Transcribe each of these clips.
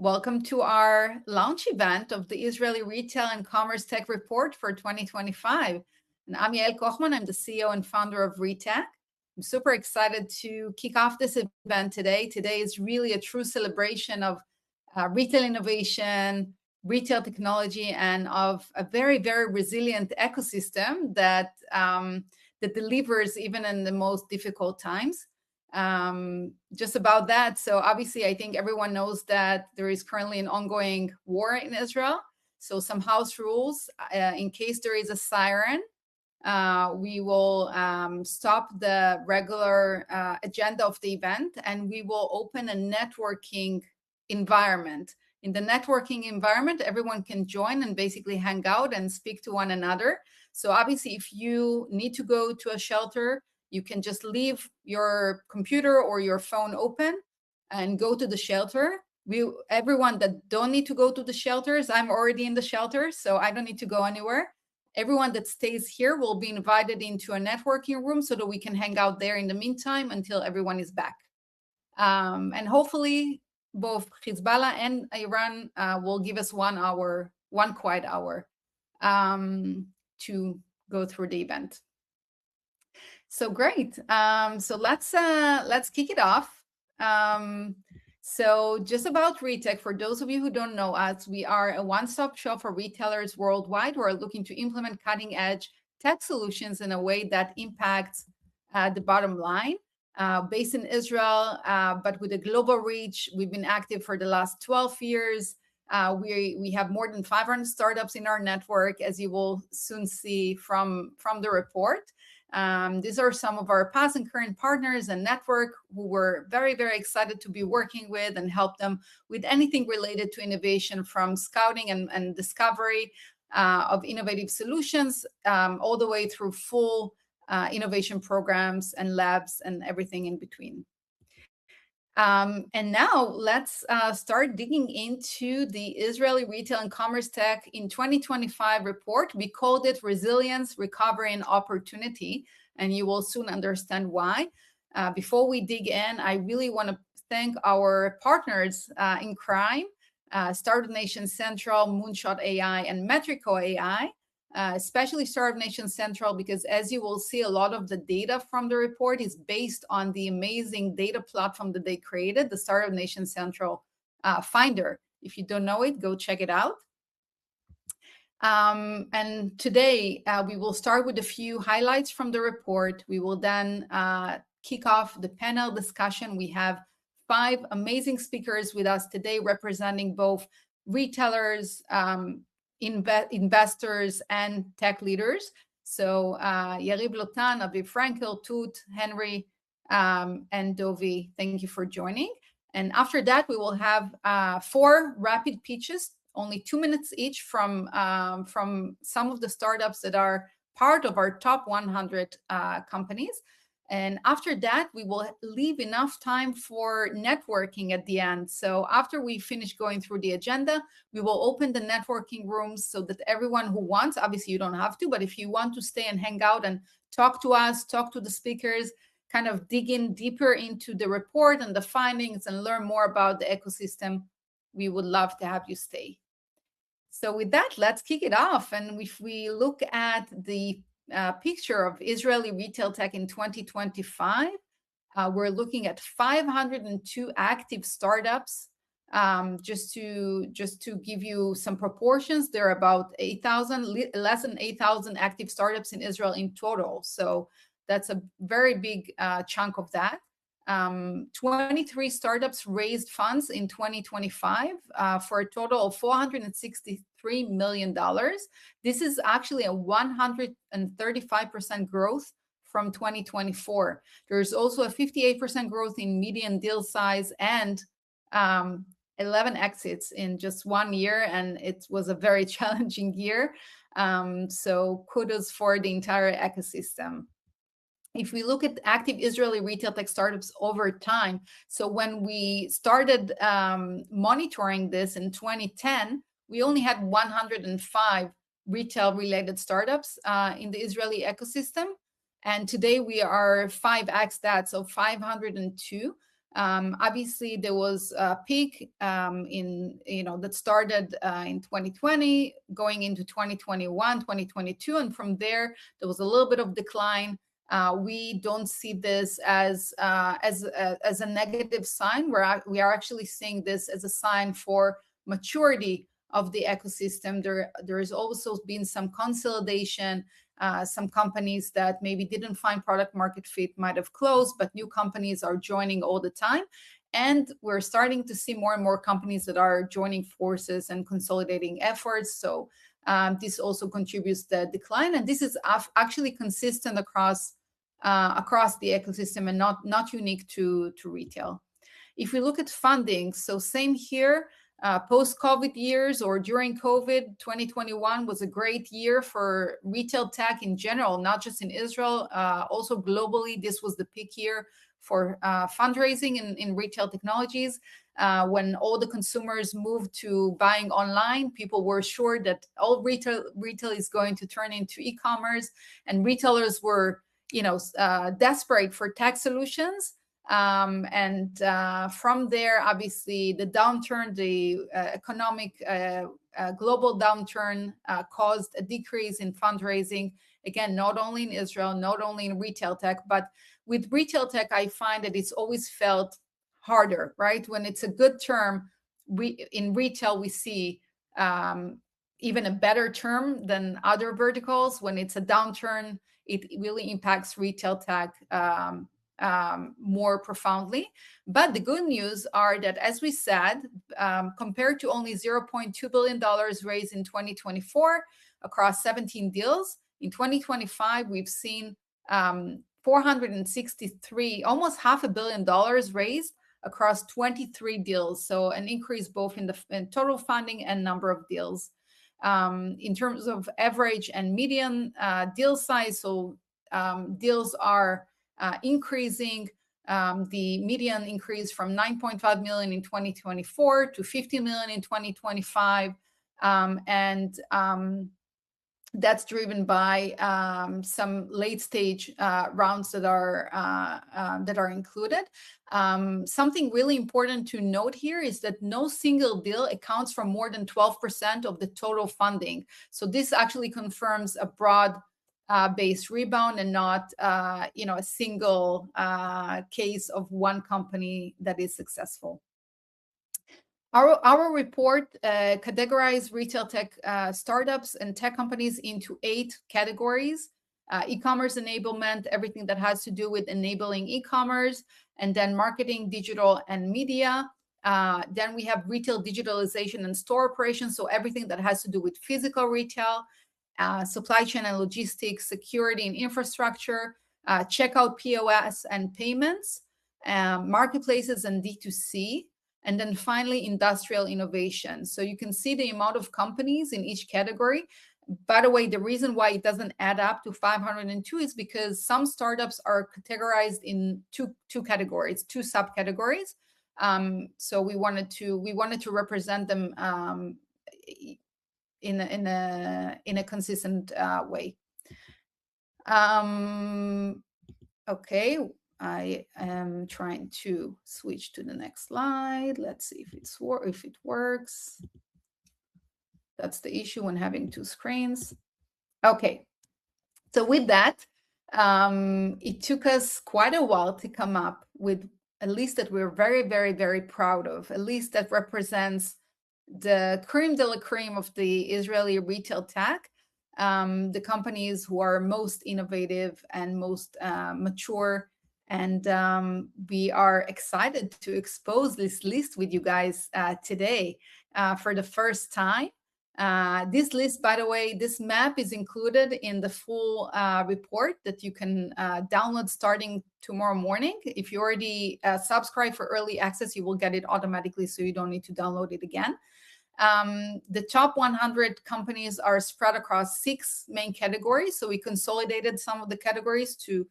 Welcome to our launch event of the Israeli Retail and Commerce Tech Report for 2025. And I'm Yael Kochman, I'm the CEO and founder of Retech. I'm super excited to kick off this event today. Today is really a true celebration of retail innovation, retail technology, and of a very, very resilient ecosystem that delivers even in the most difficult times. Just about that. So obviously, I think everyone knows that there is currently an ongoing war in Israel. So some house rules, in case there is a siren, we will stop the regular agenda of the event, and we will open a networking environment. In the networking environment, everyone can join and basically hang out and speak to one another. So obviously, if you need to go to a shelter, you can just leave your computer or your phone open and go to the shelter. Everyone that don't need to go to the shelters, I'm already in the shelter, so I don't need to go anywhere. Everyone that stays here will be invited into a networking room so that we can hang out there in the meantime until everyone is back. And hopefully both Hezbollah and Iran will give us 1 hour, one quiet hour to go through the event. So great. So let's kick it off. So just about Retech, for those of you who don't know us, we are a one-stop shop for retailers worldwide who are looking to implement cutting-edge tech solutions in a way that impacts the bottom line. Based in Israel, but with a global reach. We've been active for the last 12 years. We have more than 500 startups in our network, as you will soon see from the report. These are some of our past and current partners and network who we're very, very excited to be working with and help them with anything related to innovation, from scouting and discovery of innovative solutions, all the way through full innovation programs and labs and everything in between. And now let's start digging into the Israeli Retail and Commerce Tech in 2025 report. We called it Resilience, Recovery, and Opportunity, and you will soon understand why. Before we dig in, I really want to thank our partners in crime, Startup Nation Central, Moonshot AI, and Metriko AI. Especially Startup Nation Central, because as you will see, a lot of the data from the report is based on the amazing data platform that they created, the Startup Nation Central Finder. If you don't know it, go check it out. And today, we will start with a few highlights from the report. We will then kick off the panel discussion. We have 5 amazing speakers with us today, representing both retailers, investors, and tech leaders. So Yariv Lotan, Aviv Frankel, Tut, Henry, and Dovi, thank you for joining. And after that, we will have 4 rapid pitches, only 2 minutes each, from some of the startups that are part of our top 100 companies. And after that, we will leave enough time for networking at the end. So after we finish going through the agenda, we will open the networking rooms so that everyone who wants, obviously you don't have to, but if you want to stay and hang out and talk to us, talk to the speakers, kind of dig in deeper into the report and the findings and learn more about the ecosystem, we would love to have you stay. So with that, let's kick it off. And if we look at the picture of Israeli retail tech in 2025, we're looking at 502 active startups. Just to give you some proportions, there are about 8,000, less than 8,000 active startups in Israel in total. So that's a very big chunk of that. 23 startups raised funds in 2025 for a total of $463 million. This is actually a 135% growth from 2024. There's also a 58% growth in median deal size and 11 exits in just 1 year, and it was a very challenging year. So kudos for the entire ecosystem. If we look at active Israeli retail tech startups over time, so when we started monitoring this in 2010, we only had 105 retail-related startups in the Israeli ecosystem. And today we are 5x that, so 502. Obviously, there was a peak that started in 2020, going into 2021, 2022, and from there was a little bit of decline. We don't see this as a negative sign. We are actually seeing this as a sign for maturity of the ecosystem. There has also been some consolidation. Some companies that maybe didn't find product market fit might have closed, but new companies are joining all the time. And we're starting to see more and more companies that are joining forces and consolidating efforts. So this also contributes to the decline. And this is actually consistent across the ecosystem and not unique to retail. If we look at funding, so same here. Post-COVID years or during COVID, 2021 was a great year for retail tech in general, not just in Israel, also globally. This was the peak year for fundraising in retail technologies. When all the consumers moved to buying online, people were sure that all retail is going to turn into e-commerce, and retailers were, desperate for tech solutions. And from there, obviously, the downturn, the economic global downturn caused a decrease in fundraising. Again, not only in Israel, not only in retail tech, but with retail tech, I find that it's always felt harder, right? When it's a good term, in retail, we see even a better term than other verticals. When it's a downturn, it really impacts retail tech more profoundly. But the good news are that, as we said, compared to only $0.2 billion raised in 2024 across 17 deals, in 2025, we've seen 463, almost $500 million raised across 23 deals. So an increase both in total funding and number of deals. In terms of average and median deal size, so deals are increasing. The median increase from 9.5 million in 2024 to 50 million in 2025. And that's driven by some late stage rounds that are included. Something really important to note here is that no single deal accounts for more than 12% of the total funding. So this actually confirms a broad based rebound and not a single case of one company that is successful. Our report categorized retail tech startups and tech companies into 8 categories: e-commerce enablement, everything that has to do with enabling e-commerce, and then marketing, digital, and media. Then we have retail digitalization and store operations, so everything that has to do with physical retail, supply chain and logistics, security and infrastructure, checkout, POS, and payments, marketplaces and D2C. And then finally, industrial innovation. So you can see the amount of companies in each category. By the way, the reason why it doesn't add up to 502 is because some startups are categorized in two categories, 2 subcategories. So we wanted to represent them in a consistent way. Okay. I am trying to switch to the next slide. Let's see if it works. That's the issue when having 2 screens. Okay. So with that, it took us quite a while to come up with a list that we're very, very, very proud of, a list that represents the creme de la creme of the Israeli retail tech, the companies who are most innovative and most mature. And we are excited to expose this list with you guys today for the first time. This list, by the way, this map is included in the full report that you can download starting tomorrow morning. If you already subscribe for early access, you will get it automatically, so you don't need to download it again. The top 100 companies are spread across 6 main categories. So we consolidated some of the categories to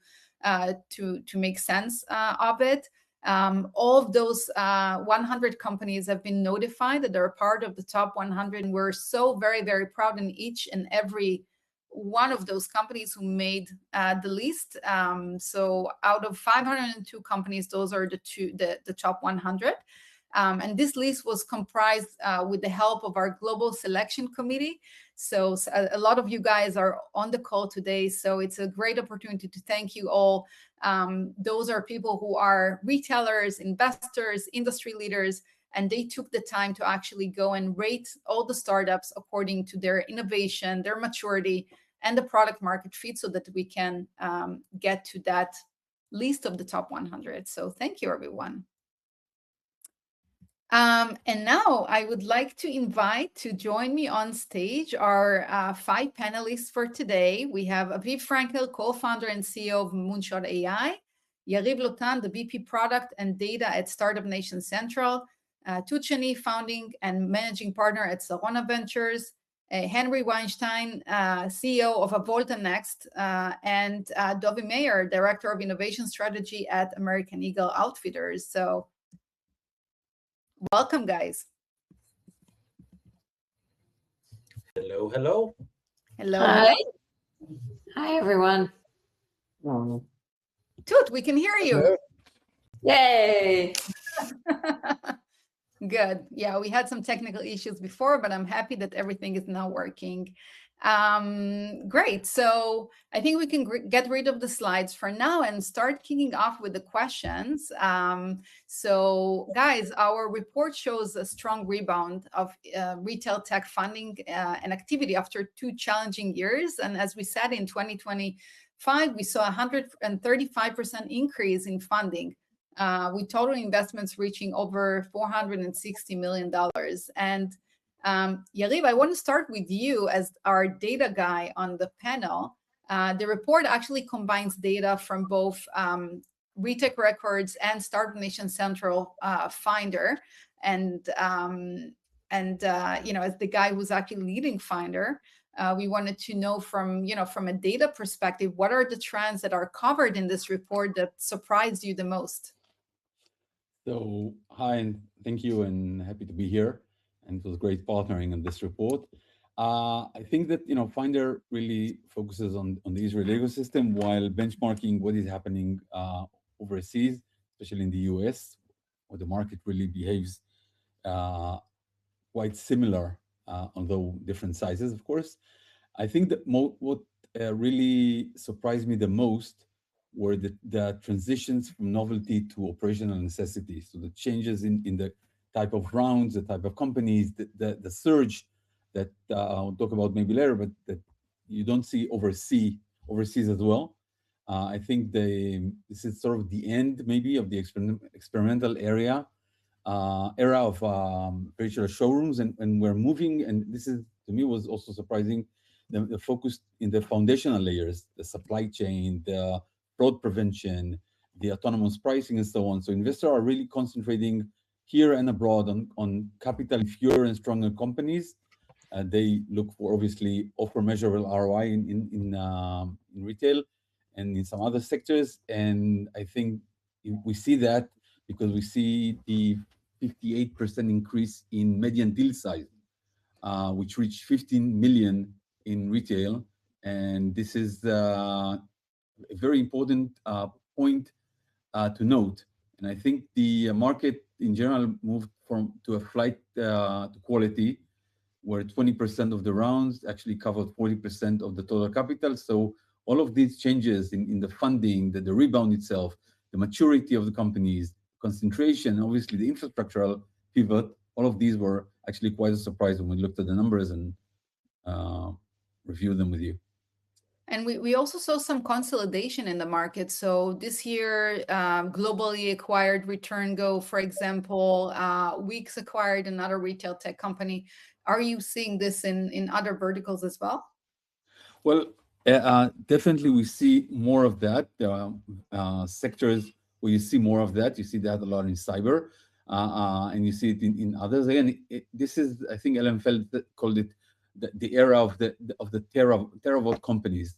make sense of it. All of those 100 companies have been notified that they're a part of the top 100. And we're so very, very proud in each and every one of those companies who made the list. So out of 502 companies, those are the top 100. And this list was comprised with the help of our global selection committee. So a lot of you guys are on the call today. So it's a great opportunity to thank you all. Those are people who are retailers, investors, industry leaders, and they took the time to actually go and rate all the startups according to their innovation, their maturity, and the product market fit so that we can get to that list of the top 100. So thank you, everyone. And now I would like to invite to join me on stage our 5 panelists for today. We have Aviv Frankel, co-founder and CEO of Moonshot AI, Yariv Lotan, the VP Product and Data at Startup Nation Central, Tuchani, founding and managing partner at Sarona Ventures, Henry Weinstein, CEO of Avolta Next, and Dovi Meyer, Director of Innovation Strategy at American Eagle Outfitters. So welcome, guys. Hello, hello. Hello. Hi. Hello. Hi, everyone. Toot, we can hear you. Yay. Good. Yeah, we had some technical issues before, but I'm happy that everything is now working. Great. So I think we can get rid of the slides for now and start kicking off with the questions. So guys, our report shows a strong rebound of retail tech funding and activity after 2 challenging years. And as we said, in 2025, we saw a 135% increase in funding, with total investments reaching over $460 million. And Yariv, I want to start with you as our data guy on the panel. The report actually combines data from both Retech Records and Startup Nation Central Finder. And you know, as the guy who's actually leading Finder, we wanted to know from a data perspective, what are the trends that are covered in this report that surprised you the most? So hi, and thank you, and happy to be here. And it was great partnering on this report. I think that Finder really focuses on the Israeli ecosystem while benchmarking what is happening overseas, especially in the US, where the market really behaves quite similar, although different sizes, of course. I think that what really surprised me the most were the transitions from novelty to operational necessity. So the changes in the type of rounds, the type of companies, the surge that I'll talk about maybe later, but that you don't see overseas as well. I think this is sort of the end maybe of the experimental era of virtual showrooms, and we're moving, and this is to me was also surprising, the focus in the foundational layers, the supply chain, the fraud prevention, the autonomous pricing, and so on. So investors are really concentrating here and abroad on capital fewer and stronger companies. They look for obviously offer measurable ROI in retail and in some other sectors. And I think we see that because we see the 58% increase in median deal size, which reached 15 million in retail. And this is a very important point to note. And I think the market in general moved to a flight to quality, where 20% of the rounds actually covered 40% of the total capital. So all of these changes in the funding, the rebound itself, the maturity of the companies, concentration, obviously the infrastructural pivot, all of these were actually quite a surprise when we looked at the numbers and reviewed them with you. And we also saw some consolidation in the market. So this year, globally acquired ReturnGo, for example, Weeks acquired another retail tech company. Are you seeing this in other verticals as well? Well, definitely we see more of that. There are sectors where you see more of that. You see that a lot in cyber, and you see it in others. Again, this is, I think Ellen Feld called it the era of the terawatt companies,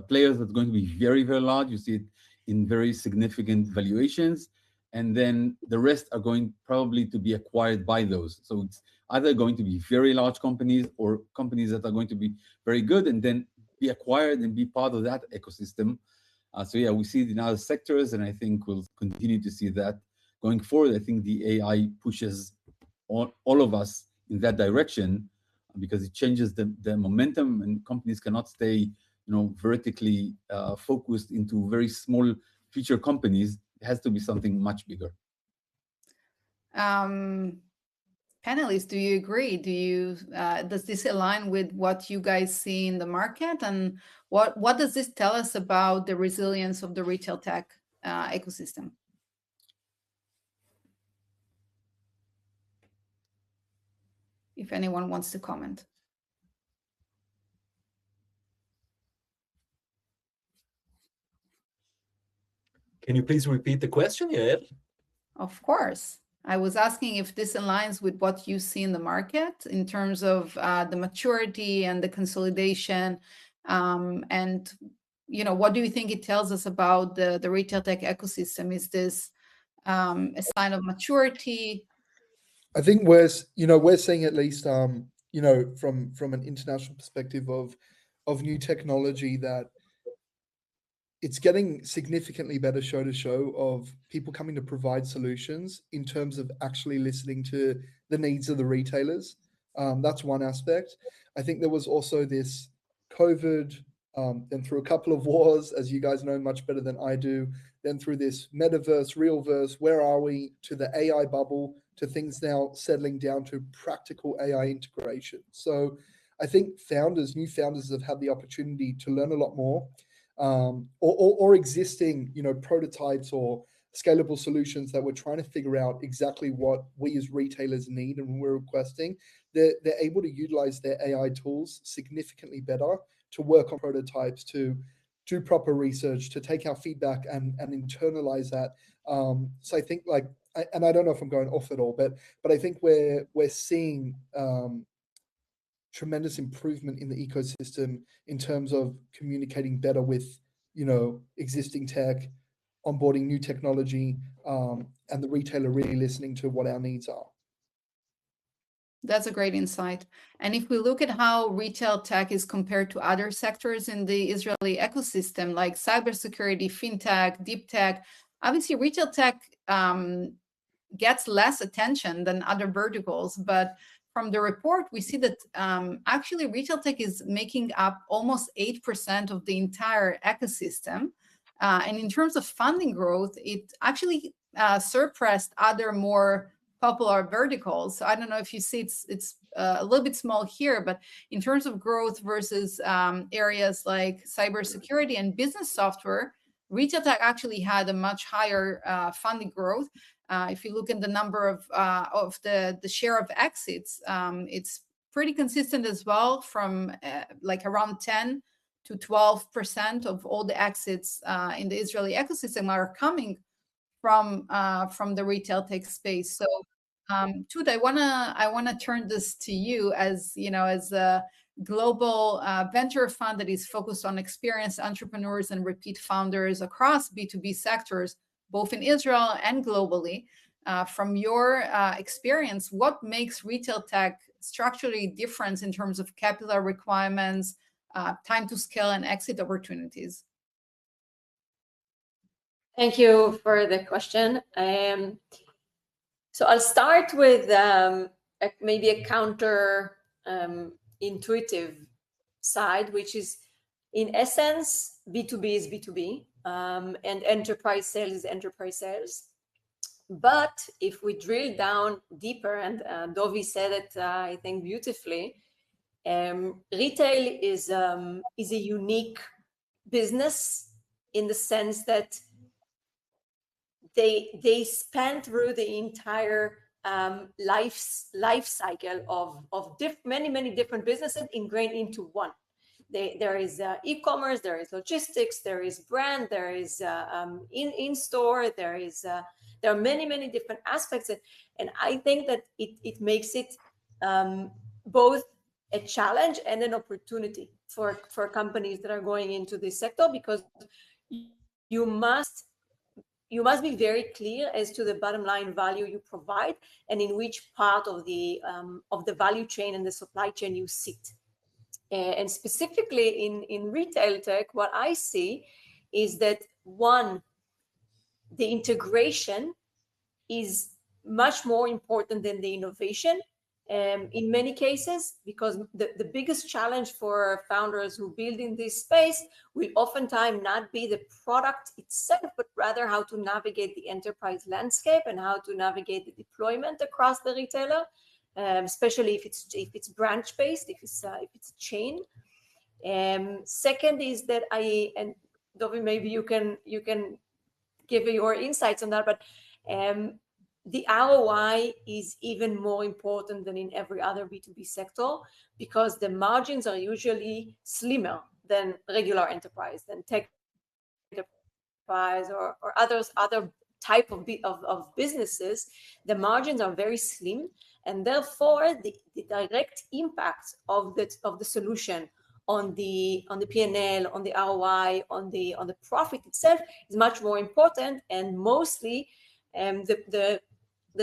players that's going to be very, very large. You see it in very significant valuations, and then the rest are going probably to be acquired by those. So it's either going to be very large companies or companies that are going to be very good, and then be acquired and be part of that ecosystem. So yeah, we see it in other sectors, and I think we'll continue to see that going forward. I think the AI pushes all of us in that direction because it changes the momentum, and companies cannot stay, vertically focused into very small feature companies. It has to be something much bigger. Panelists, do you agree? Does this align with what you guys see in the market, and what does this tell us about the resilience of the retail tech ecosystem? If anyone wants to comment. Can you please repeat the question, Yael? Of course. I was asking if this aligns with what you see in the market in terms of the maturity and the consolidation, and what do you think it tells us about the retail tech ecosystem? Is this a sign of maturity? I think we're seeing, at least from an international perspective of new technology, that it's getting significantly better show to show of people coming to provide solutions in terms of actually listening to the needs of the retailers. That's one aspect. I think there was also this COVID, then through a couple of wars, as you guys know much better than I do, then through this metaverse, realverse, where are we, to the AI bubble, to things now settling down to practical AI integration. So I think new founders have had the opportunity to learn a lot more. Or existing, prototypes or scalable solutions that we're trying to figure out exactly what we as retailers need and we're requesting. They're able to utilize their AI tools significantly better to work on prototypes, to do proper research, to take our feedback and internalize that. So I think, and I don't know if I'm going off at all, but I think we're seeing tremendous improvement in the ecosystem in terms of communicating better with, existing tech, onboarding new technology, and the retailer really listening to what our needs are. That's a great insight. And if we look at how retail tech is compared to other sectors in the Israeli ecosystem, like cybersecurity, fintech, deep tech, obviously retail tech gets less attention than other verticals, but from the report, we see that actually retail tech is making up almost 8% of the entire ecosystem. And in terms of funding growth, it actually surpassed other more popular verticals. So I don't know if you see it's a little bit small here, but in terms of growth versus areas like cybersecurity and business software, retail tech actually had a much higher funding growth. If you look at the number of the share of exits, it's pretty consistent as well, from around 10 to 12% of all the exits in the Israeli ecosystem are coming from the retail tech space. So, Tut, I wanna turn this to you as a global venture fund that is focused on experienced entrepreneurs and repeat founders across B2B sectors, both in Israel and globally. From your experience, what makes retail tech structurally different in terms of capital requirements, time to scale, and exit opportunities? Thank you for the question. So I'll start with maybe a counter intuitive side, which is, in essence, B2B is B2B, and enterprise sales is enterprise sales. But if we drill down deeper, and Dovi said it, I think, beautifully, retail is a unique business in the sense that they span through the entire life cycle of many different businesses ingrained into one. There is e-commerce, there is logistics, there is brand, there is in-store, there are many different aspects, and I think that it makes it both a challenge and an opportunity for companies that are going into this sector, because you must be very clear as to the bottom line value you provide and in which part of the value chain and the supply chain you sit. And specifically in retail tech, what I see is that one, the integration is much more important than the innovation in many cases, because the biggest challenge for founders who build in this space will oftentimes not be the product itself, but rather how to navigate the enterprise landscape and how to navigate the deployment across the retailer, especially if it's branch based, if it's a chain. Second is that and Dovi, maybe you can give your insights on that, but the ROI is even more important than in every other B2B sector, because the margins are usually slimmer than regular enterprise, than tech enterprise or other type of businesses. The margins are very slim, and therefore the direct impact of the solution on the P&L, on the ROI, on the profit itself is much more important. And mostly the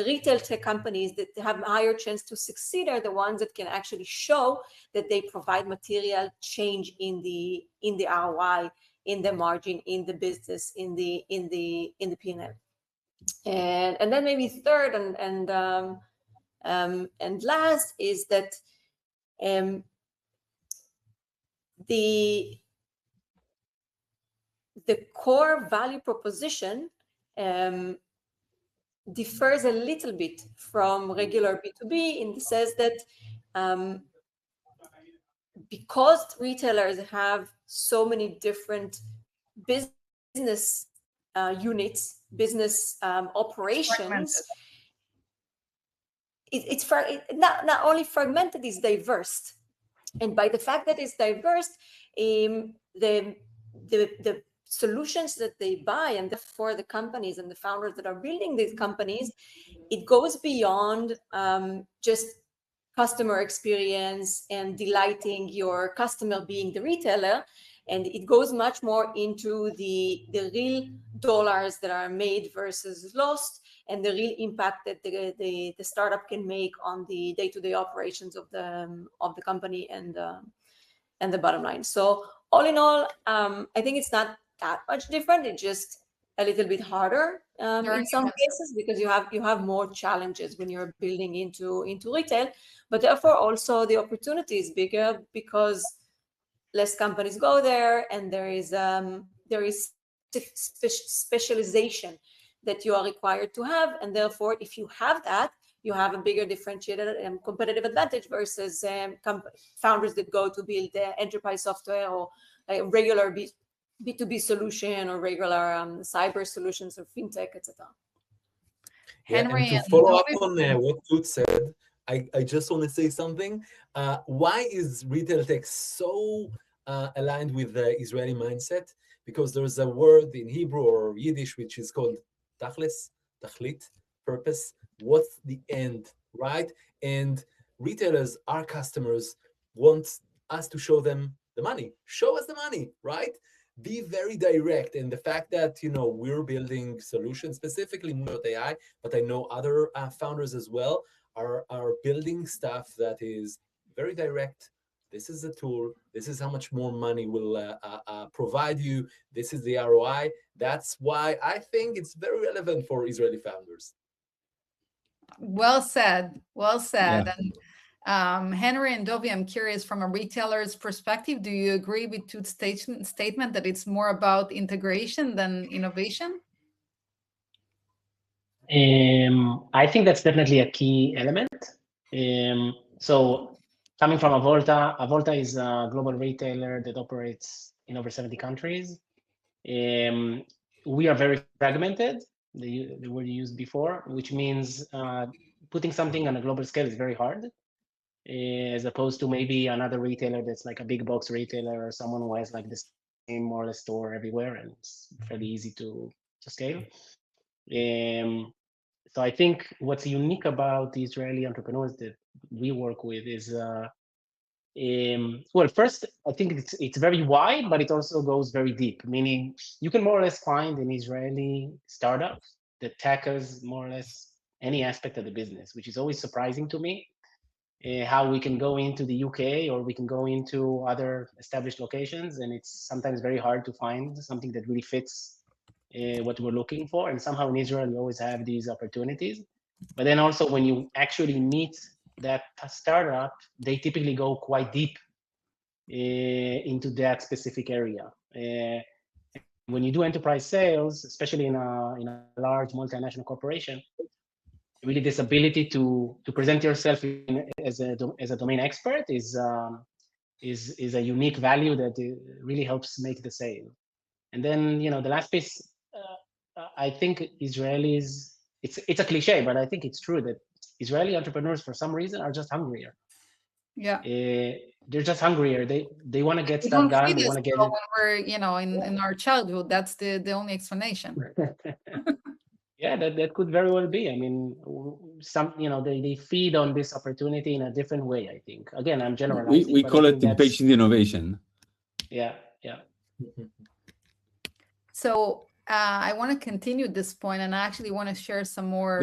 retail tech companies that have a higher chance to succeed are the ones that can actually show that they provide material change in the ROI, in the margin, in the business, in the P&L. And then maybe third and last is that the core value proposition differs a little bit from regular B2B in the sense that because retailers have so many different business units, business operations, it's not only fragmented, it's diverse. And by the fact that it's diverse, the solutions that they buy, and therefore the companies and the founders that are building these companies, it goes beyond just customer experience and delighting your customer being the retailer, and it goes much more into the real dollars that are made versus lost, and the real impact that the startup can make on the day-to-day operations of the company and the bottom line. So all in all, I think it's not that much different. It's just a little bit harder in some cases, because you have more challenges when you're building into retail, but therefore also the opportunity is bigger because less companies go there, and there is specialization that you are required to have, and therefore if you have that, you have a bigger differentiated and competitive advantage versus founders that go to build enterprise software or a regular B2B solution or regular cyber solutions or fintech, etc. Henry, and to follow up on what Tut said, I just want to say something. Why is retail tech so aligned with the Israeli mindset? Because there's a word in Hebrew or Yiddish which is called tachlis, tachlit, purpose. What's the end, right? And retailers, our customers, want us to show them the money. Show us the money, right? Be very direct. And the fact that, we're building solutions, specifically AI, but I know other founders as well are building stuff that is very direct. This is a tool. This is how much more money will provide you. This is the ROI. That's why I think it's very relevant for Israeli founders. Well said. Well said. Yeah. And Henry and Dovi, I'm curious, from a retailer's perspective, do you agree with Tut's statement that it's more about integration than innovation? I think that's definitely a key element. So coming from Avolta is a global retailer that operates in over 70 countries. We are very fragmented, the word you used before, which means putting something on a global scale is very hard, as opposed to maybe another retailer that's like a big box retailer or someone who has like the same more or less store everywhere, and it's fairly easy to scale. So I think what's unique about the Israeli entrepreneurs that we work with is, well, first, I think it's very wide, but it also goes very deep, meaning you can more or less find an Israeli startup that tackles more or less any aspect of the business, which is always surprising to me. how we can go into the UK or we can go into other established locations, and it's sometimes very hard to find something that really fits what we're looking for. And somehow in Israel, we always have these opportunities. But then also when you actually meet that startup, they typically go quite deep into that specific area. When you do enterprise sales, especially in a large multinational corporation, really this ability to present yourself as a domain expert is a unique value that really helps make the sale. And then the last piece, I think Israelis, it's a cliche, but I think it's true that Israeli entrepreneurs for some reason are just hungrier. Yeah. They're just hungrier. They want to get We stuff don't done. see They this want to get when it. we're, in our childhood. That's the only explanation. Yeah, that could very well be. I mean, some they feed on this opportunity in a different way. I think. Again, I'm generalizing. We but call I it think that's, impatient innovation. yeah. So I want to continue this point, and I actually want to share some more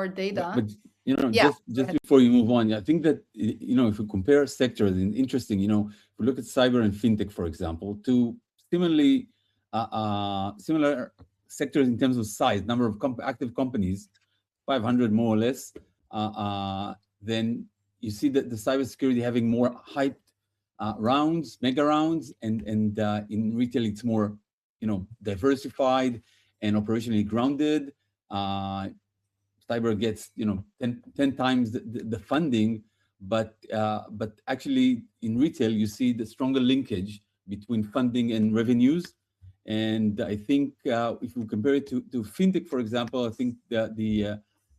data. But Yeah, just before you move on, I think that if we compare sectors, and interesting, if we look at cyber and fintech, for example, two similar sectors in terms of size, number of active companies, 500 more or less, then you see that the cybersecurity having more hyped rounds, mega rounds, and in retail it's more diversified and operationally grounded. Cyber gets 10 times the funding, but actually in retail you see the stronger linkage between funding and revenues. And I think if we compare it to fintech, for example, I think that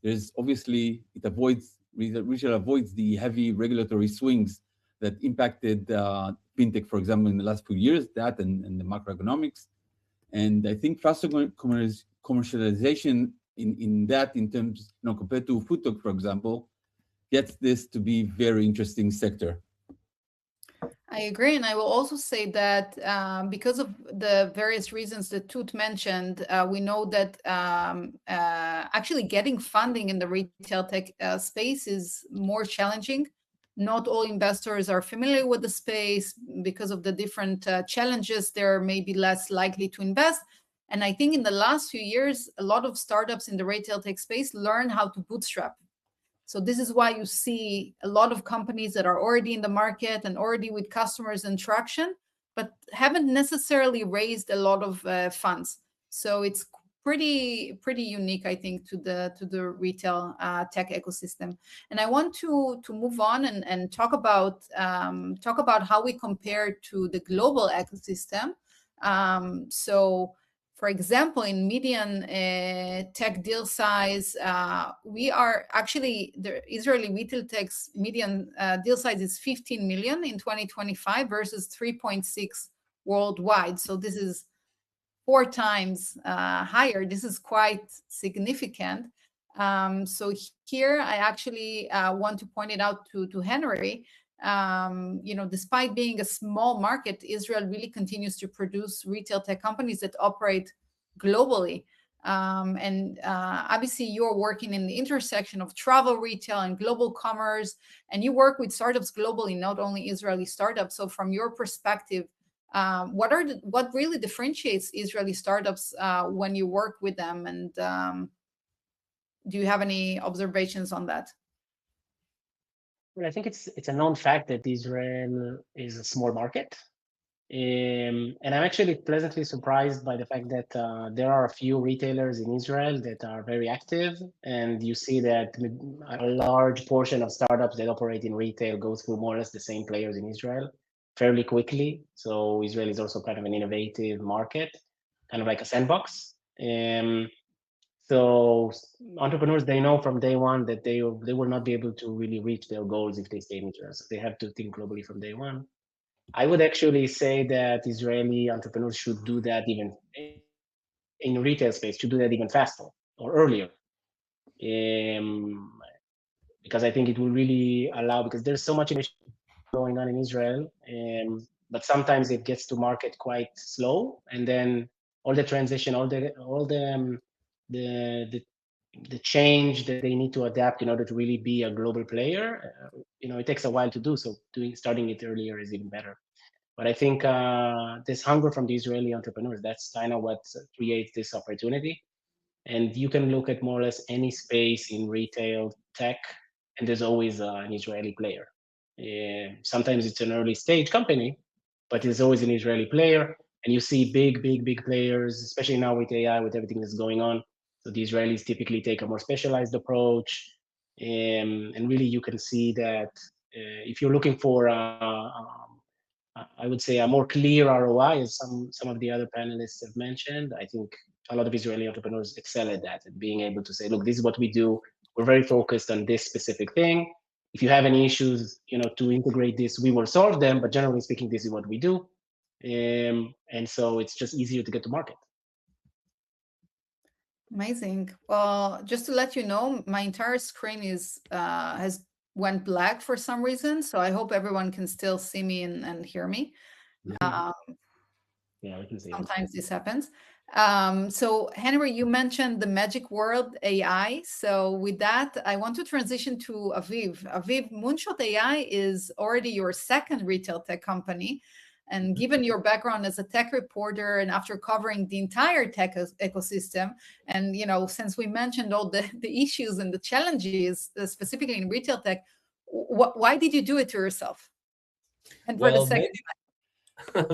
there's obviously retail avoids the heavy regulatory swings that impacted fintech, for example, in the last few years, that and the macroeconomics. And I think faster commercialization in terms, compared to food tech, for example, gets this to be very interesting sector. I agree, and I will also say that because of the various reasons that Tut mentioned, we know that actually getting funding in the retail tech space is more challenging. Not all investors are familiar with the space because of the different challenges. They're maybe less likely to invest. And I think in the last few years, a lot of startups in the retail tech space learn how to bootstrap. So this is why you see a lot of companies that are already in the market and already with customers and traction, but haven't necessarily raised a lot of funds. So it's pretty unique, I think, to the retail tech ecosystem. And I want to move on and talk about how we compare to the global ecosystem. So, for example, in median tech deal size, we are actually, the Israeli retail tech's median deal size is 15 million in 2025 versus 3.6 worldwide. So this is 4 times higher. This is quite significant. So here I actually want to point it out to Henry. Despite being a small market, Israel really continues to produce retail tech companies that operate globally. Obviously, you're working in the intersection of travel retail and global commerce, and you work with startups globally, not only Israeli startups. So from your perspective, what really differentiates Israeli startups when you work with them? And do you have any observations on that? Well, I think it's a known fact that Israel is a small market. And I'm actually pleasantly surprised by the fact that there are a few retailers in Israel that are very active. And you see that a large portion of startups that operate in retail go through more or less the same players in Israel fairly quickly. So Israel is also kind of an innovative market, kind of like a sandbox. So entrepreneurs, they know from day one that they will not be able to really reach their goals if they stay in Israel. So they have to think globally from day one. I would actually say that Israeli entrepreneurs should do that even in retail space, should do that even faster or earlier. Because I think it will really allow, because there's so much innovation going on in Israel, but sometimes it gets to market quite slow, and then all the transition, all the the change that they need to adapt in order to really be a global player, it takes a while to do. So starting it earlier is even better. But I think this hunger from the Israeli entrepreneurs, that's kind of what creates this opportunity. And you can look at more or less any space in retail tech, and there's always an Israeli player. Sometimes it's an early stage company, but there's always an Israeli player. And you see big players, especially now with AI, with everything that's going on. So the Israelis typically take a more specialized approach. And really, you can see that if you're looking for, I would say, a more clear ROI, as some of the other panelists have mentioned, I think a lot of Israeli entrepreneurs excel at that, at being able to say, look, this is what we do. We're very focused on this specific thing. If you have any issues, to integrate this, we will solve them. But generally speaking, this is what we do. And so it's just easier to get to market. Amazing. Well, just to let you know, my entire screen has went black for some reason. So I hope everyone can still see me and hear me. Yeah, we can see it. Sometimes this happens. So Henry, you mentioned the magic word AI. So with that, I want to transition to Aviv. Aviv, Moonshot AI is already your second retail tech company. And given your background as a tech reporter and after covering the entire tech ecosystem, and since we mentioned all the issues and the challenges, specifically in retail tech, why did you do it to yourself? And for the second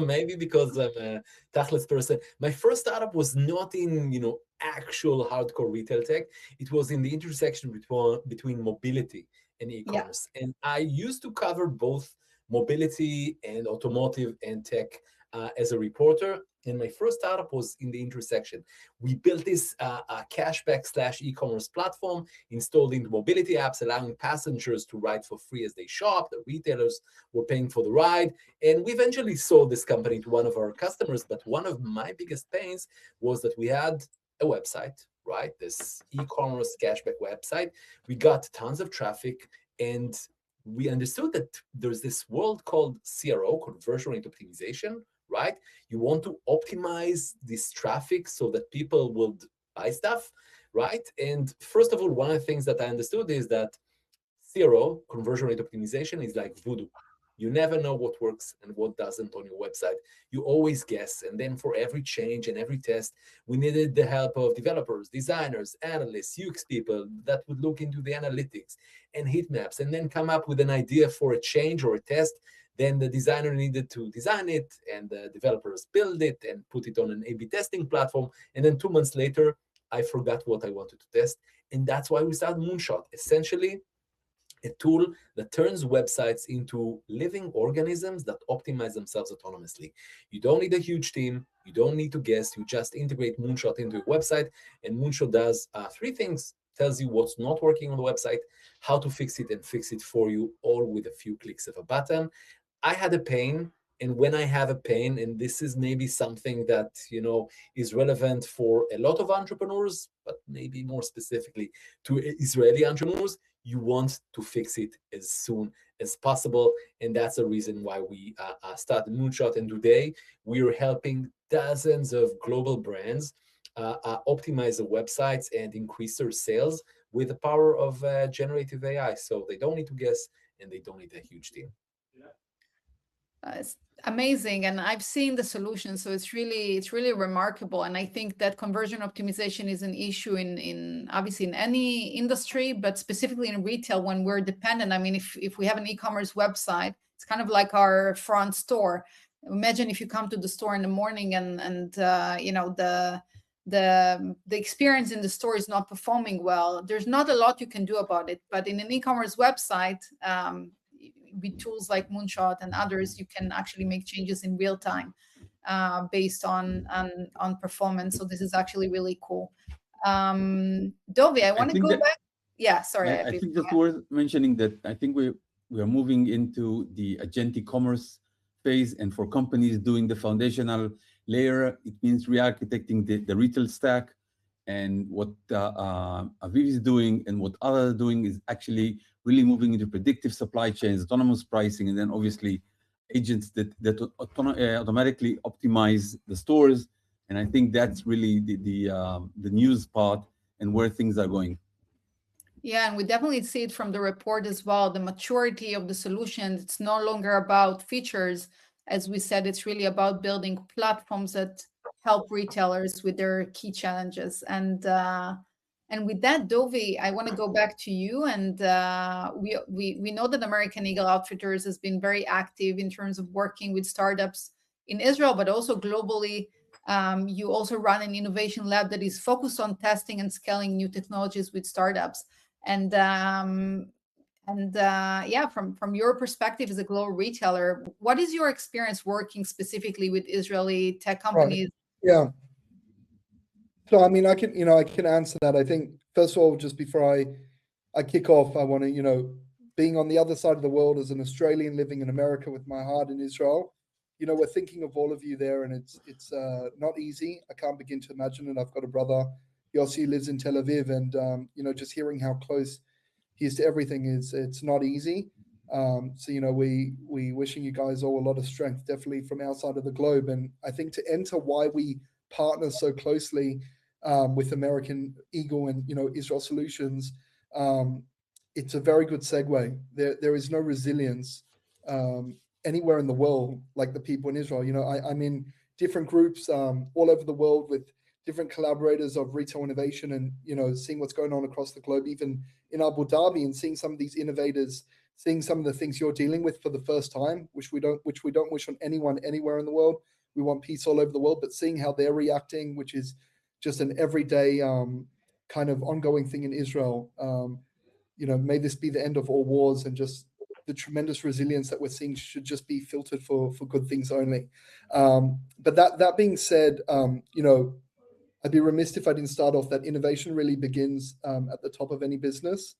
maybe because I'm a tachless person. My first startup was not in actual hardcore retail tech. It was in the intersection between mobility and e-commerce. Yeah. And I used to cover both mobility and automotive and tech as a reporter. And my first startup was in the intersection. We built this cashback/e-commerce platform, installed in the mobility apps, allowing passengers to ride for free as they shop. The retailers were paying for the ride. And we eventually sold this company to one of our customers. But one of my biggest pains was that we had a website, right? This e-commerce cashback website. We got tons of traffic, and we understood that there's this world called CRO, conversion rate optimization, right? You want to optimize this traffic so that people will buy stuff, right? And first of all, one of the things that I understood is that CRO, conversion rate optimization, is like voodoo. You never know what works and what doesn't on your website. You always guess. And then for every change and every test, we needed the help of developers, designers, analysts, UX people that would look into the analytics and heat maps and then come up with an idea for a change or a test. Then the designer needed to design it, and the developers build it and put it on an A/B testing platform. And then 2 months later, I forgot what I wanted to test. And that's why we started Moonshot. Essentially, a tool that turns websites into living organisms that optimize themselves autonomously. You don't need a huge team. You don't need to guess. You just integrate Moonshot into your website, and Moonshot does 3 things. Tells you what's not working on the website, how to fix it, and fix it for you, all with a few clicks of a button. I had a pain, and when I have a pain, and this is maybe something that is relevant for a lot of entrepreneurs, but maybe more specifically to Israeli entrepreneurs, you want to fix it as soon as possible. And that's the reason why we started Moonshot. And today we are helping dozens of global brands optimize their websites and increase their sales with the power of generative AI. So they don't need to guess, and they don't need a huge team. It's amazing, and I've seen the solution, so it's really remarkable. And I think that conversion optimization is an issue in obviously in any industry, but specifically in retail when we're dependent. I mean, if we have an e-commerce website, it's kind of like our front store. Imagine if you come to the store in the morning and the experience in the store is not performing well. There's not a lot you can do about it, but in an e-commerce website, with tools like Moonshot and others, you can actually make changes in real time based on performance. So this is actually really cool. Dovi, I want to go back. Yeah, sorry. I think it's worth mentioning that I think we are moving into the agentic commerce phase, and for companies doing the foundational layer, it means re-architecting the retail stack. And what Aviv is doing and what others are doing is actually really moving into predictive supply chains, autonomous pricing, and then obviously agents that automatically optimize the stores. And I think that's really the news part. and where things are going. Yeah, and we definitely see it from the report as well. The maturity of the solution, it's no longer about features. As we said, it's really about building platforms that help retailers with their key challenges. And with that, Dovi, I want to go back to you. And we know that American Eagle Outfitters has been very active in terms of working with startups in Israel, but also globally. You also run an innovation lab that is focused on testing and scaling new technologies with startups. And yeah, from your perspective as a global retailer, what is your experience working specifically with Israeli tech companies? Right. Yeah. So I mean, I can answer that. I think first of all, just before I kick off, I want to, being on the other side of the world as an Australian living in America with my heart in Israel, we're thinking of all of you there, and it's not easy. I can't begin to imagine it. I've got a brother, Yossi, lives in Tel Aviv, and just hearing how close he is to everything it's not easy. So we wishing you guys all a lot of strength, definitely from our side of the globe. And I think to enter why we partner so closely with American Eagle and Israel Solutions, it's a very good segue. There is no resilience anywhere in the world like the people in Israel. I'm in different groups all over the world with different collaborators of retail innovation, and seeing what's going on across the globe, even in Abu Dhabi, and seeing some of these innovators, seeing some of the things you're dealing with for the first time, which we don't wish on anyone anywhere in the world. We want peace all over the world, but seeing how they're reacting, which is just an everyday kind of ongoing thing in Israel. May this be the end of all wars, and just the tremendous resilience that we're seeing should just be filtered for good things only. But that being said, I'd be remiss if I didn't start off that innovation really begins at the top of any business.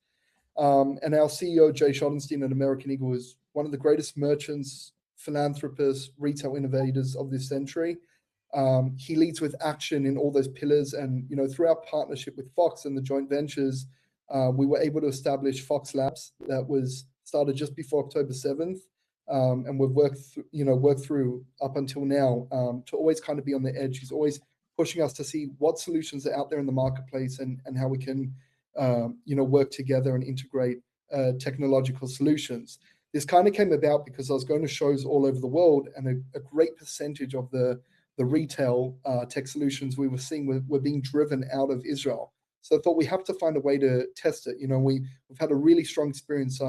And our CEO, Jay Schottenstein at American Eagle, is one of the greatest merchants, philanthropists, retail innovators of this century. He leads with action in all those pillars. And, through our partnership with Fox and the joint ventures, we were able to establish Fox Labs that was started just before October 7th. And we've worked through up until now to always kind of be on the edge. He's always pushing us to see what solutions are out there in the marketplace and how we can, work together and integrate technological solutions. This kind of came about because I was going to shows all over the world, and a great percentage of the retail tech solutions we were seeing were being driven out of Israel. So I thought we have to find a way to test it. We've had a really strong experience,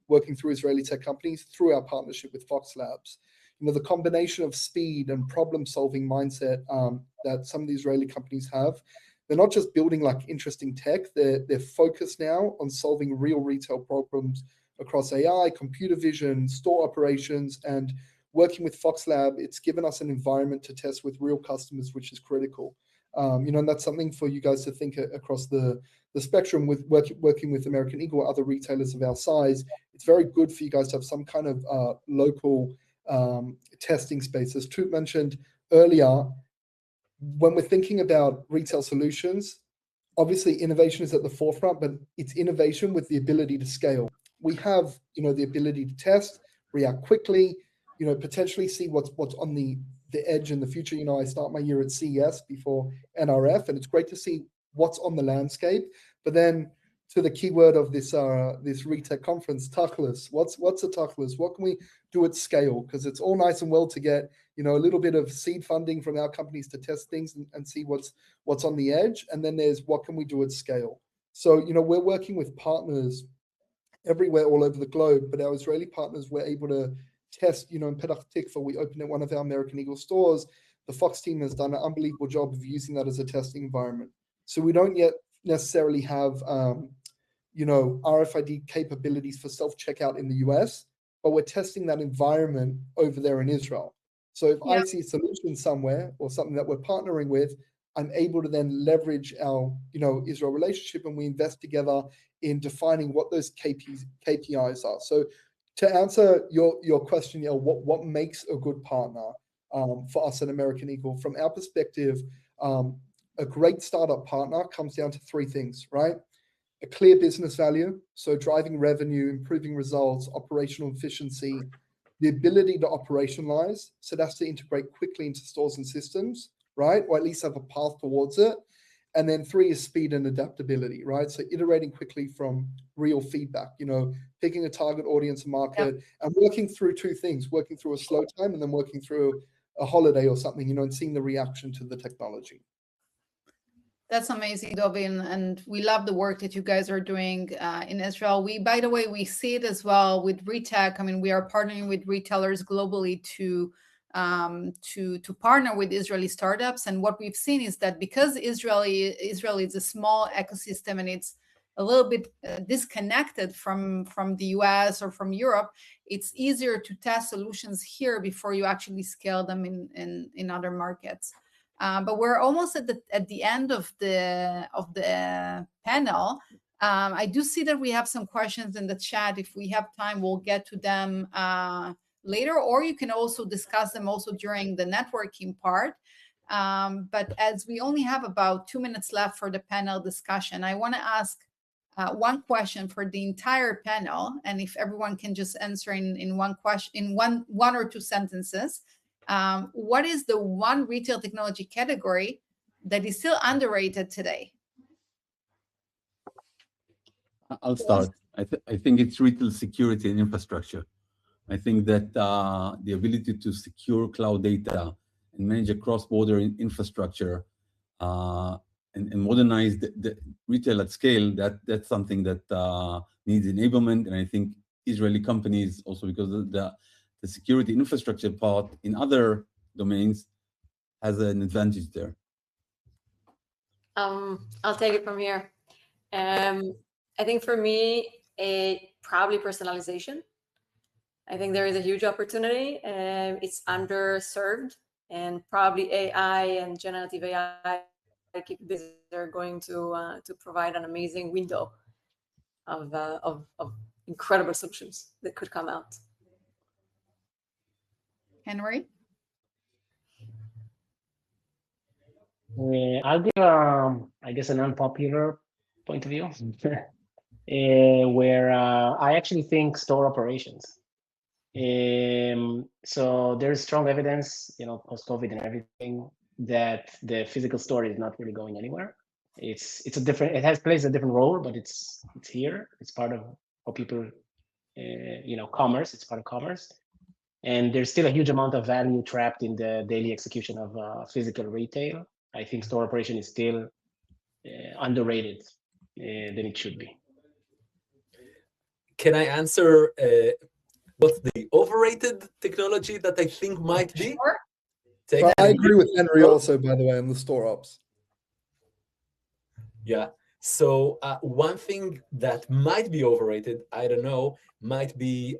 working through Israeli tech companies through our partnership with Fox Labs. The combination of speed and problem-solving mindset that some of the Israeli companies have. They're not just building like interesting tech. They're focused now on solving real retail problems across AI, computer vision, store operations, and working with Fox Lab. It's given us an environment to test with real customers, which is critical. And that's something for you guys to think across the spectrum with working with American Eagle or other retailers of our size. It's very good for you guys to have some kind of local testing space. As Trut mentioned earlier, when we're thinking about retail solutions, obviously innovation is at the forefront, but it's innovation with the ability to scale. We have, the ability to test, react quickly, potentially see what's on the edge in the future. I start my year at CES before NRF, and it's great to see what's on the landscape. But then to the keyword of this ReTech conference, tachlis. What's a tachlis? What can we do at scale? Because it's all nice and well to get a little bit of seed funding from our companies to test things and see what's on the edge, and then there's what can we do at scale. So we're working with partners everywhere all over the globe, but our Israeli partners were able to test. In Petach Tikva, we opened at one of our American Eagle stores. The Fox team has done an unbelievable job of using that as a testing environment. So we don't yet necessarily have RFID capabilities for self-checkout in the US, but we're testing that environment over there in Israel. So if I see a solution somewhere or something that we're partnering with, I'm able to then leverage our Israel relationship, and we invest together in defining what those KPIs are. So to answer your question, what makes a good partner for us at American Eagle, from our perspective, a great startup partner comes down to three things, right? A clear business value, so driving revenue, improving results, operational efficiency, the ability to operationalize, so that's to integrate quickly into stores and systems, right? Or at least have a path towards it. And then 3 is speed and adaptability, right? So iterating quickly from real feedback, picking a target audience and market, and working through 2 things, working through a slow time and then working through a holiday or something, and seeing the reaction to the technology. That's amazing, Dovi, and we love the work that you guys are doing in Israel. By the way, we see it as well with Retech. I mean, we are partnering with retailers globally to partner with Israeli startups. And what we've seen is that because Israel is a small ecosystem and it's a little bit disconnected from the US or from Europe, it's easier to test solutions here before you actually scale them in other markets. But we're almost at the end of the panel. I do see that we have some questions in the chat. If we have time, we'll get to them later, or you can also discuss them also during the networking part. But as we only have about 2 minutes left for the panel discussion, I want to ask one question for the entire panel, and if everyone can just answer in one question, in one or 2 sentences. What is the one retail technology category that is still underrated today? I'll start. I think it's retail security and infrastructure. I think that the ability to secure cloud data and manage a cross-border infrastructure and modernize the retail at scale, that's something that needs enablement. And I think Israeli companies, also because of the security infrastructure part in other domains, has an advantage there. I'll take it from here. I think for me, probably personalization. I think there is a huge opportunity. It's underserved, and probably AI and generative AI capabilities are going to provide an amazing window of incredible solutions that could come out. Henry? I'll give, I guess, an unpopular point of view, where I actually think store operations. So there's strong evidence, post-COVID and everything, that the physical store is not really going anywhere. Plays a different role, but it's here. It's part of how people, commerce. It's part of commerce. And there's still a huge amount of value trapped in the daily execution of physical retail. I think store operation is still underrated than it should be. Can I answer what's the overrated technology that I think might be? Sure. I agree with Henry also, by the way, on the store ops. Yeah. So one thing that might be overrated, I don't know, might be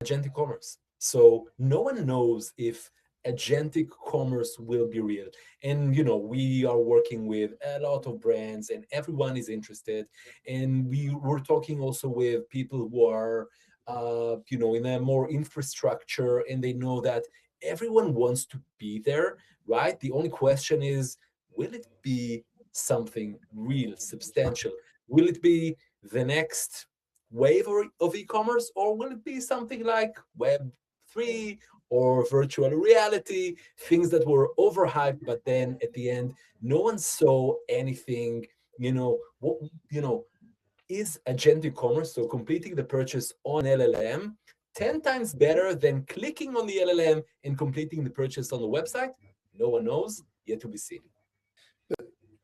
agentic commerce. So no one knows if agentic commerce will be real. And, we are working with a lot of brands and everyone is interested. And we were talking also with people who are, in a more infrastructure, and they know that everyone wants to be there, right? The only question is, will it be something real, substantial? Will it be the next wave of e-commerce, or will it be something like Web3 or virtual reality, things that were overhyped, but then at the end, no one saw anything, is agentic commerce, so completing the purchase on LLM, 10 times better than clicking on the LLM and completing the purchase on the website? No one knows, yet to be seen.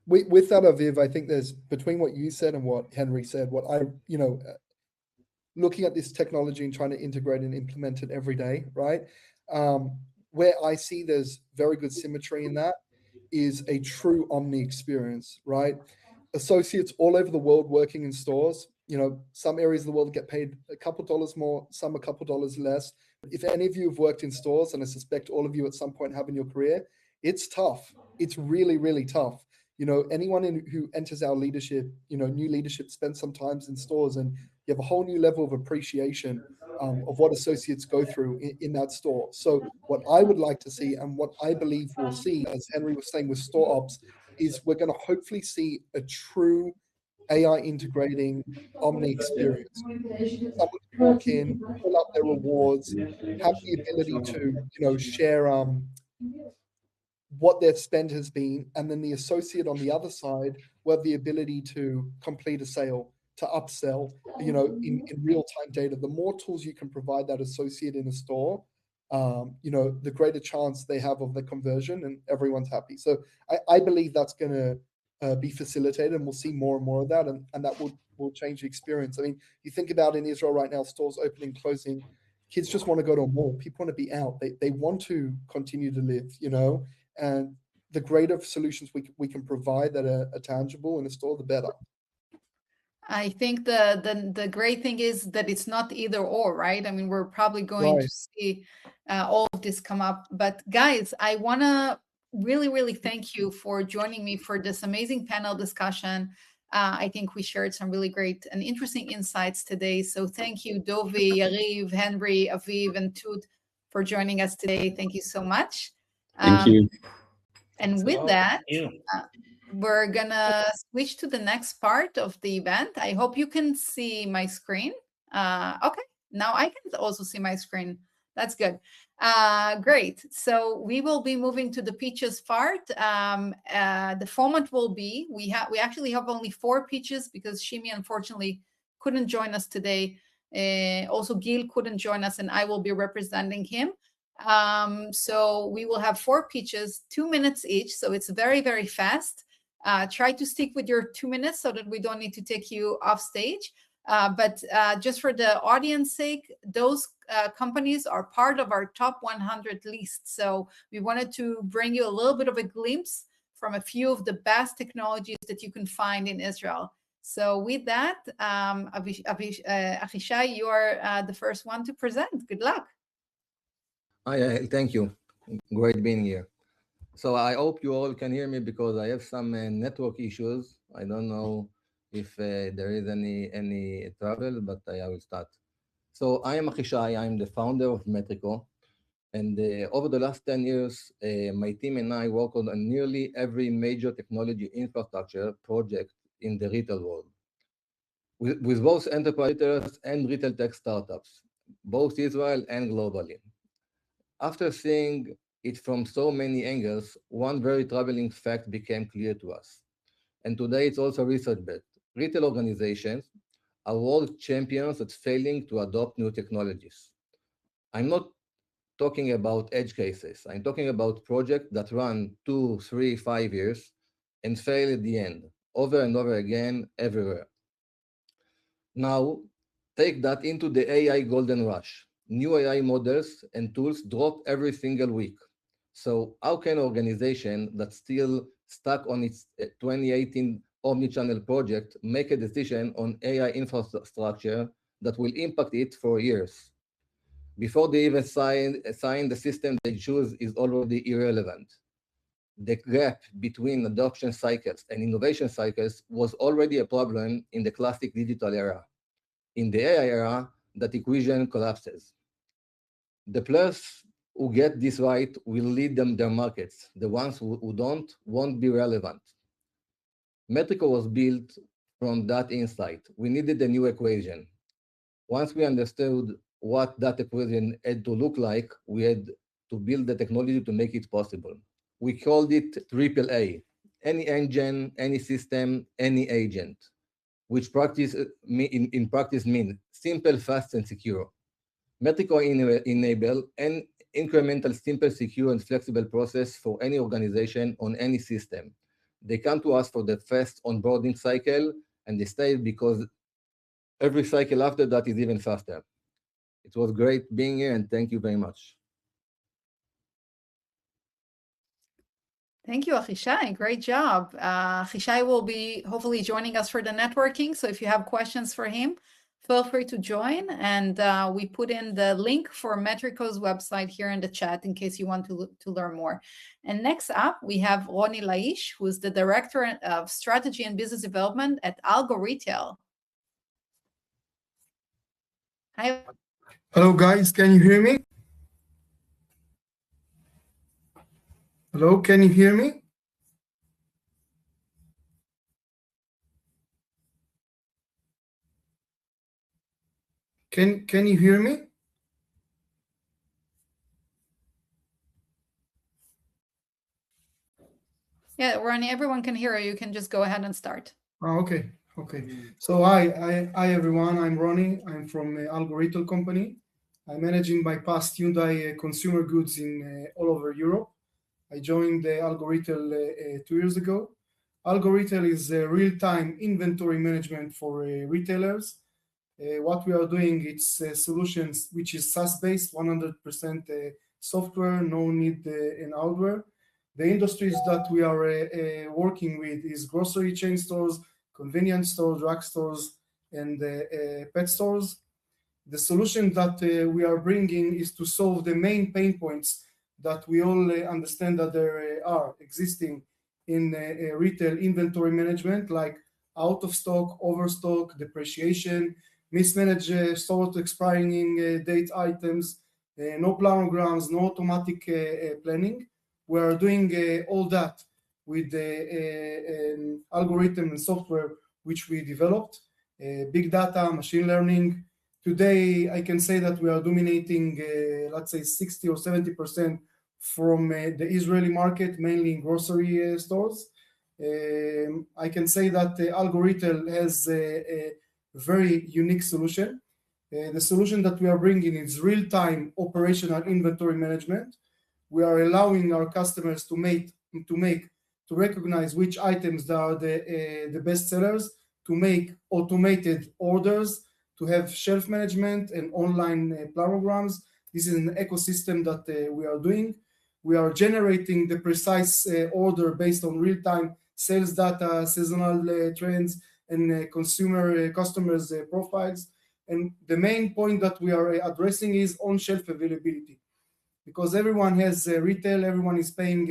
With that, Aviv, I think there's, between what you said and what Henry said, what I, looking at this technology and trying to integrate and implement it every day, right? Where I see there's very good symmetry in that is a true omni experience, right? Associates all over the world working in stores, some areas of the world get paid a couple dollars more, some a couple dollars less. If any of you have worked in stores, and I suspect all of you at some point have in your career, it's tough. It's really, really tough. Anyone who enters our leadership, new leadership, spends some time in stores, and you have a whole new level of appreciation of what associates go through in that store. So what I would like to see, and what I believe we'll see, as Henry was saying with store ops, is we're going to hopefully see a true AI integrating omni experience. Someone can walk in, pull up their rewards, have the ability to, share what their spend has been, and then the associate on the other side will have the ability to complete a sale, to upsell, in real-time data. The more tools you can provide that associate in a store, the greater chance they have of the conversion, and everyone's happy. So I believe that's going to be facilitated, and we'll see more and more of that, and that will change the experience. I mean, you think about in Israel right now, stores opening, closing, kids just want to go to a mall. People want to be out. They want to continue to live, and the greater solutions we can provide that are tangible in a store, the better. I think the great thing is that it's not either or, right? I mean, we're probably going to see all of this come up. But guys, I want to really, really thank you for joining me for this amazing panel discussion. I think we shared some really great and interesting insights today. So thank you, Dovi, Yariv, Henry, Aviv, and Tut for joining us today. Thank you so much. Thank you. And with that, we're gonna switch to the next part of the event. I hope you can see my screen. Okay, now I can also see my screen. That's good. Great. So we will be moving to the pitches part. The format will be, we actually have only 4 pitches because Shimi unfortunately couldn't join us today. Also Gil couldn't join us, and I will be representing him. So we will have 4 pitches, 2 minutes each. So it's very, very fast. Try to stick with your 2 minutes so that we don't need to take you off stage. But just for the audience sake, those companies are part of our top 100 list. So we wanted to bring you a little bit of a glimpse from a few of the best technologies that you can find in Israel. So with that, Achishai, you are the first one to present. Good luck. Hi, thank you. Great being here. So I hope you all can hear me because I have some network issues. I don't know if there is any trouble, but I will start. So I am Achishai. I'm the founder of Metriko. And over the last 10 years, my team and I worked on nearly every major technology infrastructure project in the retail world, with both enterprise retailers and retail tech startups, both Israel and globally. After seeing it from so many angles, one very troubling fact became clear to us. And today it's also research-based. Retail organizations are world champions at failing to adopt new technologies. I'm not talking about edge cases. I'm talking about projects that run 2, 3, 5 years and fail at the end, over and over again, everywhere. Now, take that into the AI golden rush. New AI models and tools drop every single week. So how can an organization that's still stuck on its 2018 omnichannel project make a decision on AI infrastructure that will impact it for years? Before they even sign the system they choose is already irrelevant. The gap between adoption cycles and innovation cycles was already a problem in the classic digital era. In the AI era, that equation collapses. The players who get this right will lead their markets. The ones who don't won't be relevant. Metriko was built from that insight. We needed a new equation. Once we understood what that equation had to look like, we had to build the technology to make it possible. We called it AAA, any engine, any system, any agent, which in practice means simple, fast, and secure. Metriko enable an incremental, simple, secure, and flexible process for any organization on any system. They come to us for the fast onboarding cycle, and they stay because every cycle after that is even faster. It was great being here, and thank you very much. Thank you, Achishai. Great job. Achishai will be hopefully joining us for the networking. So if you have questions for him, feel free to join. And we put in the link for Metriko's website here in the chat in case you want to learn more. And next up, we have Roni Laish, who is the Director of Strategy and Business Development at AlgoRetail. Hi. Hello, guys. Can you hear me? Hello, can you hear me? Can you hear me? Yeah, Ronnie, everyone can hear you. You can just go ahead and start. Oh, okay. So hi everyone. I'm Ronnie. I'm from AlgoRetail company. I'm managing my past Hyundai consumer goods in all over Europe. I joined AlgoRetail 2 years ago. AlgoRetail is real-time inventory management for retailers. What we are doing, it's solutions which is SaaS-based, 100% software, no need in hardware. The industries that we are working with is grocery chain stores, convenience stores, drug stores, and pet stores. The solution that we are bringing is to solve the main pain points that we all understand that there are existing in retail inventory management, like out of stock, overstock, depreciation, mismanaged store expiring date items, no planograms, no automatic planning. We are doing all that with the algorithm and software which we developed, big data, machine learning. Today, I can say that we are dominating, let's say 60 or 70% from the Israeli market, mainly in grocery stores. I can say that AlgoRetail has a very unique solution. The solution that we are bringing is real-time operational inventory management. We are allowing our customers to recognize which items are the best sellers, to make automated orders, to have shelf management and online planograms. This is an ecosystem that we are doing. We are generating the precise order based on real-time sales data, seasonal trends, and customers' profiles. And the main point that we are addressing is on-shelf availability. Because everyone has retail, everyone is paying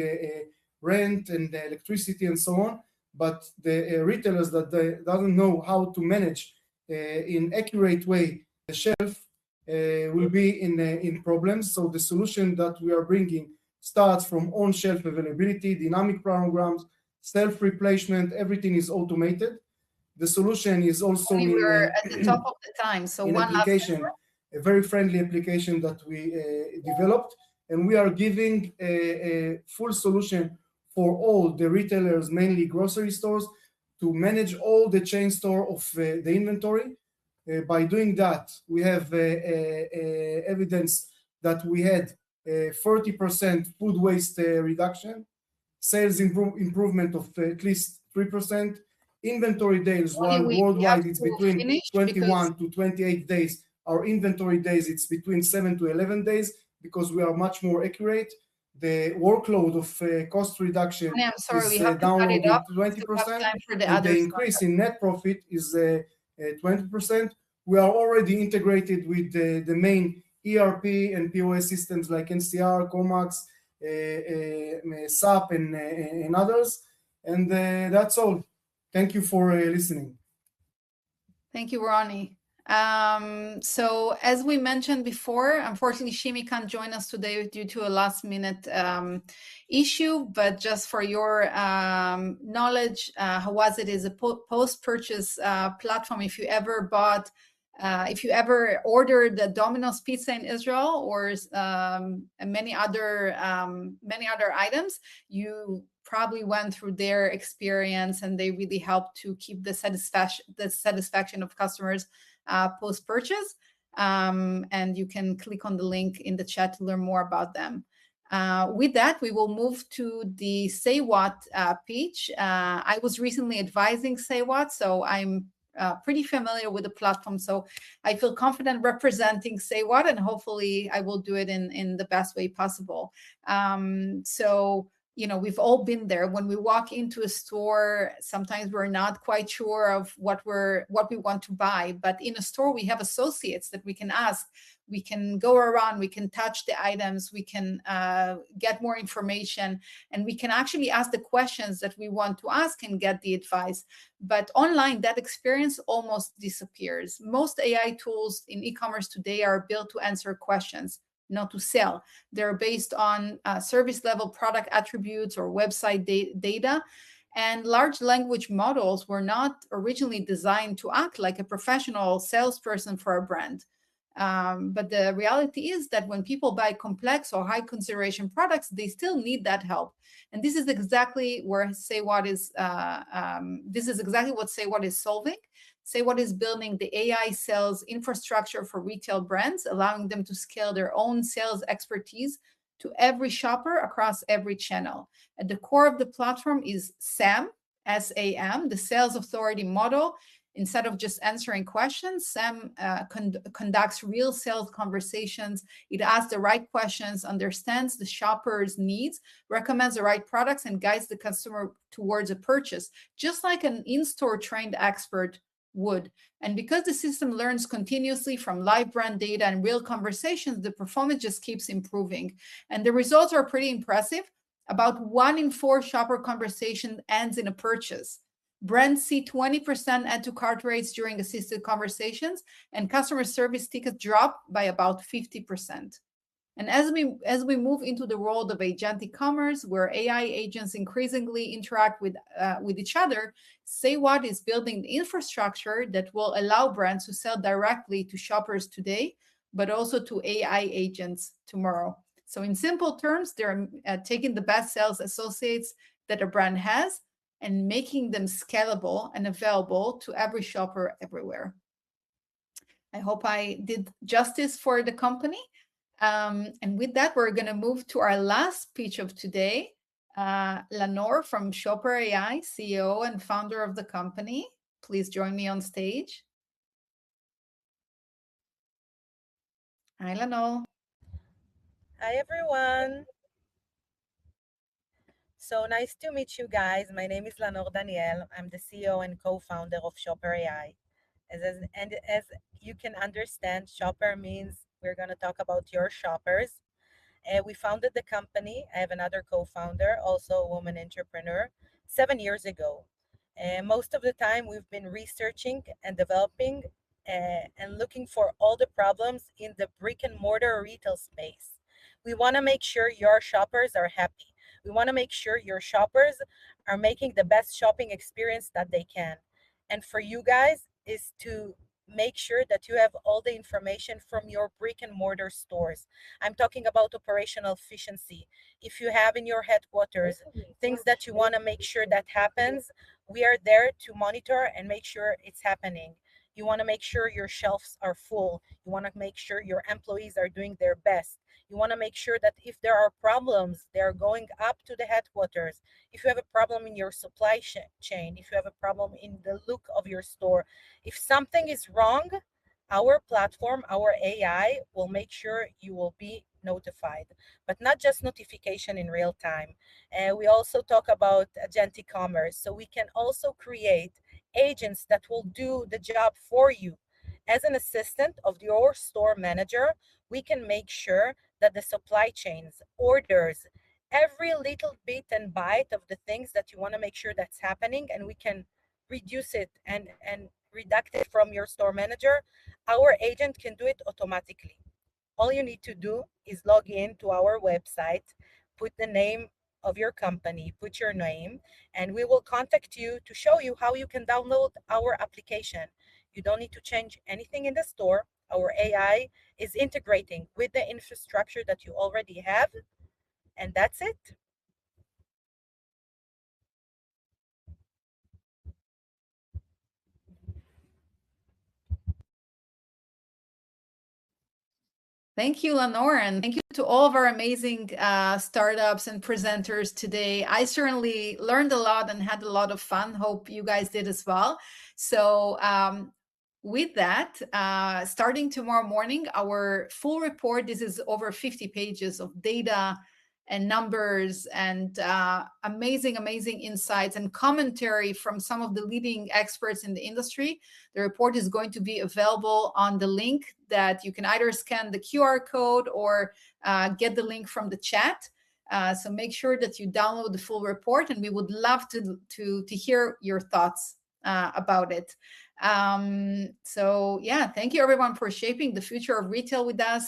rent and electricity and so on, but the retailers that doesn't know how to manage in accurate way the shelf will be in problems. So the solution that we are bringing starts from on-shelf availability, dynamic planograms, self-replacement, everything is automated. The solution is also We're at the top of the time, so in one application, a very friendly application that we developed, and we are giving a full solution for all the retailers, mainly grocery stores, to manage all the chain store of the inventory. By doing that, we have evidence that we had 40% food waste reduction, sales improvement of at least 3%, inventory days, while worldwide it's between 21 to 28 days. Our inventory days, it's between 7 to 11 days because we are much more accurate. The workload of cost reduction is downloaded 20%, and the increase in net profit is 20%. We are already integrated with the main ERP and POS systems like NCR, Comax, SAP, and others. And that's all. Thank you for listening. Thank you, Ronnie. So as we mentioned before, unfortunately, Shimi can't join us today due to a last-minute issue, but just for your knowledge, Howazit is a post-purchase platform. If you ever ordered the Domino's pizza in Israel or many other items, you probably went through their experience, and they really helped to keep the satisfaction of customers post-purchase. And you can click on the link in the chat to learn more about them. With that, we will move to the SayWhatt pitch. I was recently advising SayWhatt, so I'm pretty familiar with the platform, so I feel confident representing SayWhatt, and hopefully I will do it in the best way possible. So you know, we've all been there. When we walk into a store, sometimes we're not quite sure of what we want to buy. But in a store, we have associates that we can ask. We can go around, we can touch the items, we can get more information, and we can actually ask the questions that we want to ask and get the advice. But online, that experience almost disappears. Most AI tools in e-commerce today are built to answer questions, not to sell. They're based on service level product attributes or website data. And large language models were not originally designed to act like a professional salesperson for a brand. But the reality is that when people buy complex or high consideration products, they still need that help. And this is exactly where SayWhatt is. This is exactly what SayWhatt is solving. SayWhatt is building the AI sales infrastructure for retail brands, allowing them to scale their own sales expertise to every shopper across every channel. At the core of the platform is SAM, S-A-M, the sales authority model. Instead of just answering questions, SAM conducts real sales conversations. It asks the right questions, understands the shopper's needs, recommends the right products, and guides the customer towards a purchase, just like an in-store trained expert would. And because the system learns continuously from live brand data and real conversations, the performance just keeps improving. And the results are pretty impressive. About 1 in 4 shopper conversation ends in a purchase. Brands see 20% add to cart rates during assisted conversations, and customer service tickets drop by about 50%. And as we move into the world of agentic commerce, where AI agents increasingly interact with each other, SayWhatt is building the infrastructure that will allow brands to sell directly to shoppers today, but also to AI agents tomorrow. So in simple terms, they're taking the best sales associates that a brand has and making them scalable and available to every shopper everywhere. I hope I did justice for the company. And with that, we're going to move to our last pitch of today. Lanor from Shopper AI, CEO and founder of the company. Please join me on stage. Hi, Lanor. Hi, everyone. So nice to meet you guys. My name is Lanor Daniel. I'm the CEO and co-founder of Shopper AI. As you can understand, shopper means we're going to talk about your shoppers. We founded the company. I have another co-founder, also a woman entrepreneur, 7 years ago. Most of the time, we've been researching and developing and looking for all the problems in the brick and mortar retail space. We want to make sure your shoppers are happy. We want to make sure your shoppers are making the best shopping experience that they can. And for you guys is to make sure that you have all the information from your brick and mortar stores. I'm talking about operational efficiency. If you have in your headquarters things that you want to make sure that happens, we are there to monitor and make sure it's happening. You want to make sure your shelves are full. You want to make sure your employees are doing their best. You want to make sure that if there are problems, they're going up to the headquarters. If you have a problem in your supply chain, if you have a problem in the look of your store, if something is wrong, our platform, our AI will make sure you will be notified, but not just notification in real time. We also talk about agentic commerce, so we can also create agents that will do the job for you. As an assistant of your store manager, we can make sure that the supply chains, orders, every little bit and byte of the things that you want to make sure that's happening, and we can reduce it and redact it from your store manager. Our agent can do it automatically. All you need to do is log in to our website, put the name of your company, put your name, and we will contact you to show you how you can download our application. You don't need to change anything in the store. Our AI is integrating with the infrastructure that you already have, and that's it. Thank you, Lanor, and thank you to all of our amazing startups and presenters today. I certainly learned a lot and had a lot of fun. Hope you guys did as well. So with that, starting tomorrow morning, our full report, this is over 50 pages of data and numbers and amazing insights and commentary from some of the leading experts in the industry. The report is going to be available on the link that you can either scan the QR code or get the link from the chat. So make sure that you download the full report, and we would love to hear your thoughts about it. So yeah, thank you everyone for shaping the future of retail with us.